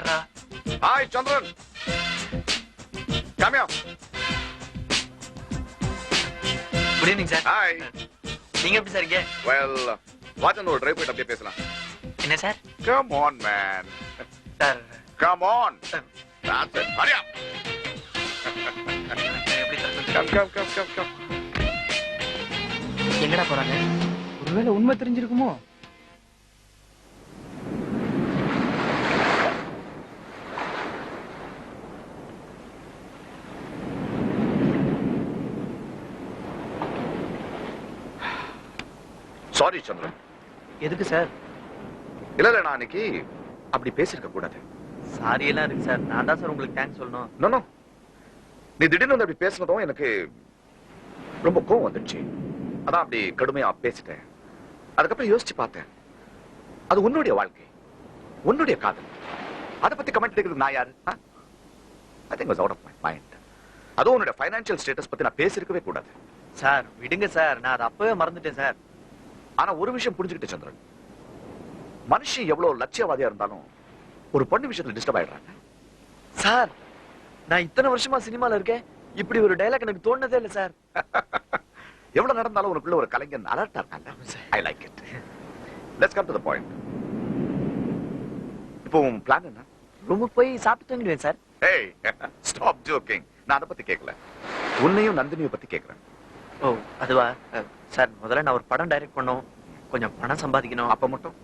வந்துட்டாரா? Hi Chandran, come here. Good evening sir. Hi. நீங்க எப்படி சார் இருக்கீங்க? வெல், வாட்சன் ஒரு டிரைவ் போயிட்டு அப்படியே பேசலாம். என்ன sir? Come on man. Sir Come on. That's it. Hurry up. எப்படி சார்? Come. எங்கடா போறாங்க? ஒருவேளை உண்மை தெரிஞ்சிருக்குமோ? சாரி சந்திரன். எதுக்கு சார்? இல்ல நான் அன்னைக்கு அப்படி பேசிருக்க கூடாது. சாரி எல்லாம் இருக்கு சார். நான் தான் சார் உங்களுக்கு தேங்க்ஸ் சொல்லணும். நோ நீ திடீர்னு வந்து அப்படி பேசினதும் எனக்கு ரொம்ப கோவம் வந்துடுச்சு. அதான் அப்படி கடுமையா பேசிட்டேன். அதுக்கப்புறம் யோசிச்சு பார்த்தேன், அது உன்னுடைய வாழ்க்கை, உன்னுடைய காதல். அதை பத்தி கமெண்ட் எடுக்கிறது நான் யாரு? I think was out of my mind. அதுவும் உன்னுடைய ஃபைனான்சியல் ஸ்டேட்டஸ் பத்தி நான் பேசிருக்கவே கூடாது. சார் விடுங்க சார், நான் அதை அப்பவே மறந்துட்டேன் சார். ஆனா ஒரு விஷயம் புரிஞ்சுக்கிட்டேன் சந்திரன், மனுஷன் எவ்வளவு லட்சியவாதியா இருந்தாலும் ஒரு பொண்ணு விஷயத்துல டிஸ்டர்ப் ஆயிடுறாங்க. சார் நான் இத்தனை வருஷமா சினிமால இருக்கேன், இப்படி ஒரு டயலாக் எனக்கு தோணுனதே இல்லை சார். எவ்வளவு நடந்தாலும் உனக்குள்ள ஒரு கலைஞன் அலர்ட்டா இருக்காங்க. I like it. Let's come to the point. இப்போ உன் பிளான் என்ன? ரூமுக்கு போய் சாப்பிட்டு தூங்கிடுவேன் சார். ஏய் ஸ்டாப் ஜோக்கிங். நான் அதை பத்தி கேட்கல, உன்னையும் நந்தினியை பத்தி கேட்கிறேன். ஓ அதுவா சார்? முதல்ல நான் ஒரு படம் டைரக்ட் பண்ணோம், கொஞ்சம் பணம் சம்பாதிக்கணும். அப்ப மட்டும்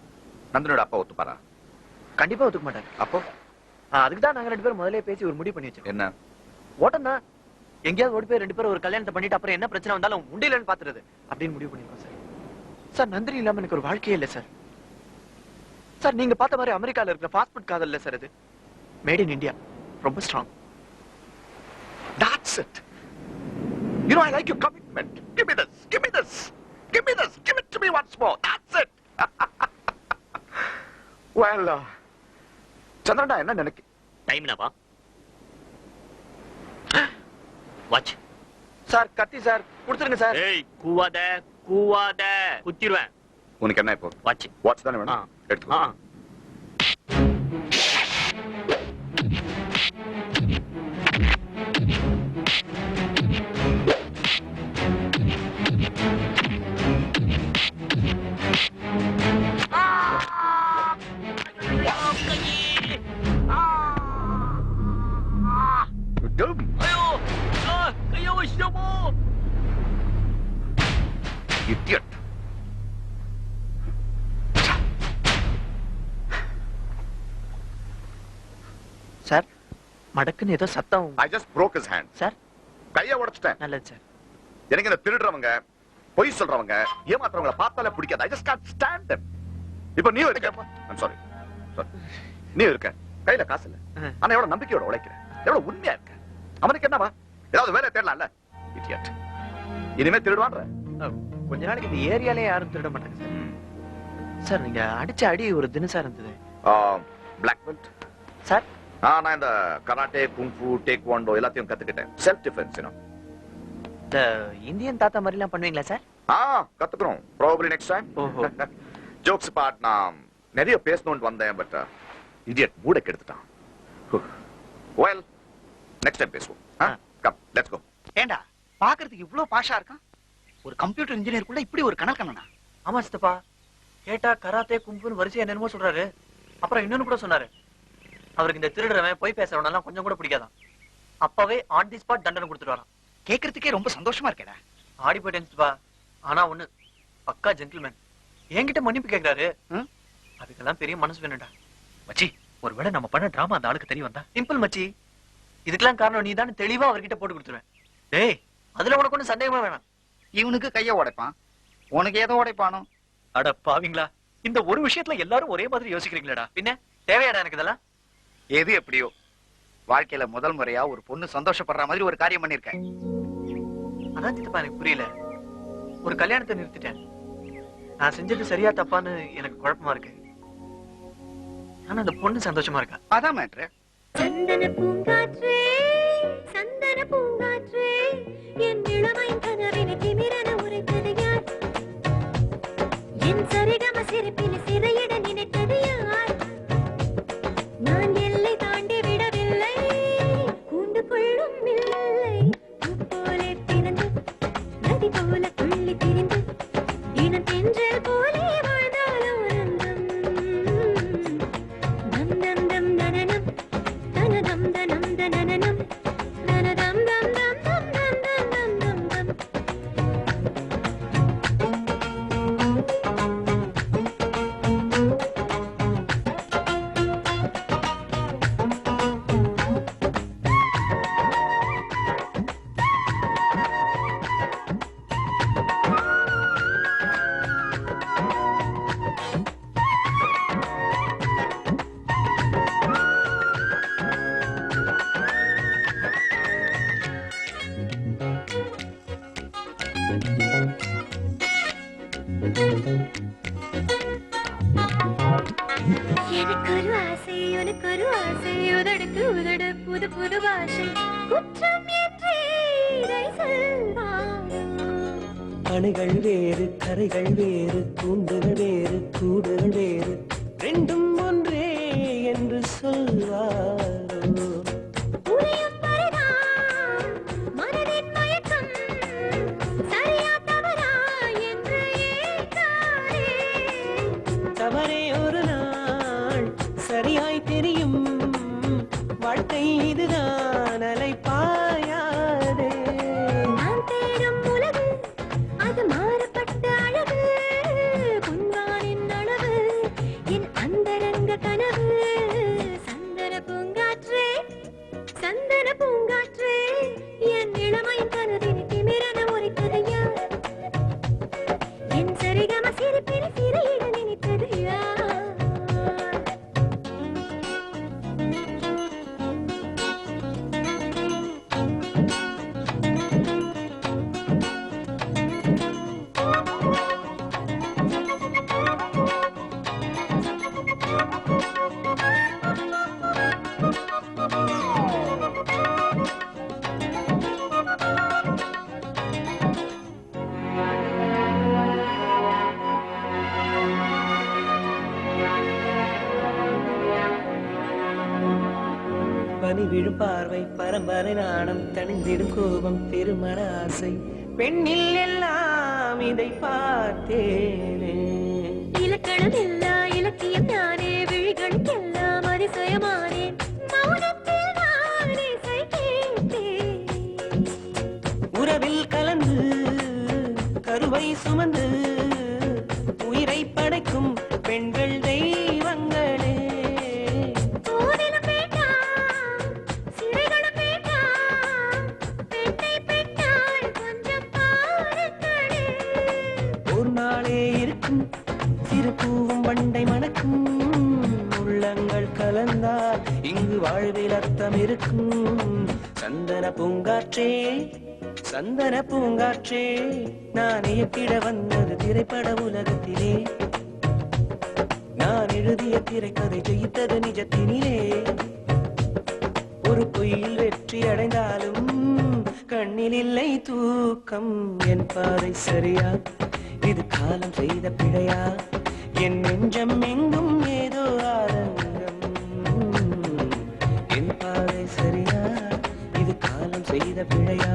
நந்தினியோட அப்பா ஒத்துப்பாரா? கண்டிப்பா ஒத்துக்க மாட்டாரு. அப்போ அதுக்கு தான் நாங்க 2 பேரும் முதல்ல பேசி ஒரு முடிவு பண்ணி வச்சோம். என்ன? ஓட்டம்னா எங்கேயாவது ஓடி போய் 2 பேரும் ஒரு கல்யாணத்தை பண்ணிட்டு அப்புறம் என்ன பிரச்சனை வந்தாலும் முடியலன்னு பாத்துறது அப்படின்னு முடிவு பண்ணிருக்கோம் சார். சார் நந்தினி இல்லாம எனக்கு ஒரு வாழ்க்கையே இல்லை சார். சார் நீங்க பார்த்த மாதிரி அமெரிக்கால இருக்கிற ஃபாஸ்ட் ஃபுட் காதல் இல்ல சார், இது மேட் இன் இந்தியா, ரொம்ப strong. That's it. You know I like your commitment. Give me this. Give me this. Give me this. Give it to me once more. That's it. Well, சந்திரனா என்ன நினைக்க? Time என்னப்பா? Watch. Sir கத்தி sir, கொடுத்துருங்க sir. ஏய் கூவாத குத்திடுவேன். உனக்கு என்ன இப்போ? Watch. Watch தானே வேணும்? எடுத்துக்கோ. Idiot. சார் மடக்குன்னு ஏதோ சத்தம். I just broke his hand. Sir கையை உடைச்சிட்டேன். நல்லது சார். எனக்கு இந்த திருடுறவங்க, பொய் சொல்றவங்க, ஏமாத்துறவங்கள பார்த்தாலே பிடிக்காது. I just can't stand them. இப்போ நீ இருக்க. I'm sorry. நீ இருக்க. கையில காசு இல்ல. ஆனா எவ்வளவு நம்பிக்கையோட உழைக்கிற, எவ்வளவு உண்மையா இருக்க. அவனுக்கு என்னவா? ஏதாவது வேலை தேடலாம்ல. Idiot. இனிமே திருடுவான்ற. கொஞ்ச நாளைக்கு இந்த ஏரியாலே யாரும் திருட மாட்டாங்க சார். சார் நீங்க அடிச்ச அடி ஒரு தினசா இருந்தது. Black belt sir. நான் இந்த கராட்டே, குங்ஃபு, டேக்வாண்டோ எல்லாத்தையும் கத்துக்கிட்டேன். செல்ஃப் டிஃபென்ஸ் இந்த இந்தியன் தாத்தா மாதிரி எல்லாம் பண்ணுவீங்களா சார்? கத்துக்கிறோம். Probably next time. Jokes part நான் நிறைய பேசணும்னு வந்தேன், பட் இடியட் மூட கெடுத்துட்டான். வெல் நெக்ஸ்ட் டைம் பேசுவோம். Come let's go. ஏண்டா பாக்குறதுக்கு இவ்வளவு பாஷா இருக்கான், ஒரு கம்ப்யூட்டர் இன்ஜினியருக்குள்ள இப்படி ஒரு கனல் கண்ணனா? ஆமா சித்தப்பா, கேட்டா கராத்தே கும்புன்னு வரிசையா என்னமோ சொல்றாரு. அப்புறம் இன்னொன்னு கூட சொன்னாரு, அவருக்கு இந்த திருடுறவன் போய் பேசுறவனெல்லாம் கொஞ்சம் கூட பிடிக்காதான். அப்பவே ஆன் தி ஸ்பாட் தண்டனை கொடுத்துட்டு வரான். கேட்கறதுக்கே ரொம்ப சந்தோஷமா இருக்கேடா. ஆடி போயிட்டேன் சித்தப்பா. ஆனா ஒண்ணு, பக்கா ஜென்டில்மேன். என்கிட்ட மன்னிப்பு கேட்கிறாரு. அதுக்கெல்லாம் பெரிய மனசு வேணும்டா. மச்சி, ஒருவேளை நம்ம பண்ண டிராமா அந்த ஆளுக்கு தெரிய வந்தா? சிம்பிள் மச்சி, இதுக்கெல்லாம் காரணம் நீ தான் தெளிவா அவர்கிட்ட போட்டு கொடுத்துருவேன். டேய், அதுல உனக்கு ஒண்ணு சந்தேகமா வேணாம். இவனுக்கு கைய உடைப்பான், உனக்கு ஏதோ உடைப்பானோ? அட பாவீங்களா, இந்த ஒரு விஷயத்துல எல்லாரும் ஒரே மாதிரி யோசிக்கிறீங்களா? பின்ன தேவையாடா எனக்கு இதெல்லாம்? எது எப்படியோ, வாழ்க்கையில முதல் முறையா ஒரு பொண்ணு சந்தோஷப்படுற மாதிரி ஒரு காரியம் பண்ணிருக்கேன். அதான் சித்தப்பா எனக்கு புரியல. ஒரு கல்யாணத்தை நிறுத்திட்டேன். நான் செஞ்சது சரியா தப்பான்னு எனக்கு குழப்பமா இருக்கு. ஆனா அந்த பொண்ணு சந்தோஷமா இருக்கா. அதான் மேட்ரு. சந்தன பூங்காற்றே, சந்தன பூங்காற்றே, என் இளமை கனவினை திமிரன உரைத்தது யார்? என் சரிகம சிரிப்பில் சிறையிட நினைத்தது யார்? நான் எல்லை போல துள்ளி திரிந்து இனம் தென்றல் போலே வாழ்ந்தால் ஆனந்தம். தம் தம் தம் தனனம் தனதம் தனம் தனனம் தனதம் தம் தம் தம் தம் தம் தம் தம் தம். எனக்கொரு ஆசை உனக்கொரு ஆசை உதடுக்கு உதடு புது புது பாஷை குற்றம் என்றே இதை சொல்வாரோ. அணைகள் வேறு கரைகள் வேறு கூண்டுகள் வேறு கூடுகள் வேறு ரெண்டும் ஒன்றே என்று சொல்வாரோ. உறையும் வரைதான் மனதின் மயக்கம் சரியா தவறா என்று ஏற்காதே. தவறே ஒரு நாள் சரியாய் தெரியும், வாழ்க்கை இதுதான் அலைப்பாயாதே. நான் தேடும் உலகு அது மாறப்பட்ட அழகு பொன்வானின் அளவு என் அந்தரங்க கனவு. சந்தன பூங்காற்றே சந்தன பூங்காற்றே என் இளமையின் கனவினை திமிரென உரைத்தது யார்? என் சரிகம சிரிப்பினை சிறையிட நினைத்தது யார்? பனி விழும் பார்வை பரம்பரை நாணம் தணிந்திடும் கோபம் திருமண ஆசை பெண்ணில் எல்லாம் இதை பார்த்தேனே. இலக்கணம் இல்லா இலக்கியம் நானே விழிகளுக்கெல்லாம் அதிசயமானேன் மௌனத்தில் நான் இசை கேட்டேன். உறவில் கலந்து கருவை சுமந்து உயிரை படைக்கும் பெண்கள் தெய்வங்களே. கோவிலும் வேண்டாம் சிறைகளும் வேண்டாம் பெண்ணை பெண்ணால் கொஞ்சம் பாருங்களே. ஒரு நாளே இருக்கும் சிறு பூவும் வண்டை மணக்கும் உள்ளங்கள் கலந்தால் இங்கு வாழ்வில் அர்த்தம் இருக்கும். சந்தன பூங்காற்றே சந்தன பூங்காற்றே நான் இயக்கிட வந்தது திரைப்பட உலகத்திலே. நான் எழுதிய திரைக்கதை ஜெயித்தது நிஜத்தினிலே. ஒரு பொய்யில் வெற்றி அடைந்தாலும் கண்ணில் இல்லை தூக்கம். என் பாதை சரியா இது காலம் செய்த பிழையா? என் நெஞ்சம் எங்கும் ஏதோ ஆரங்கம். என் பாதை சரியா இது காலம் செய்த பிழையா?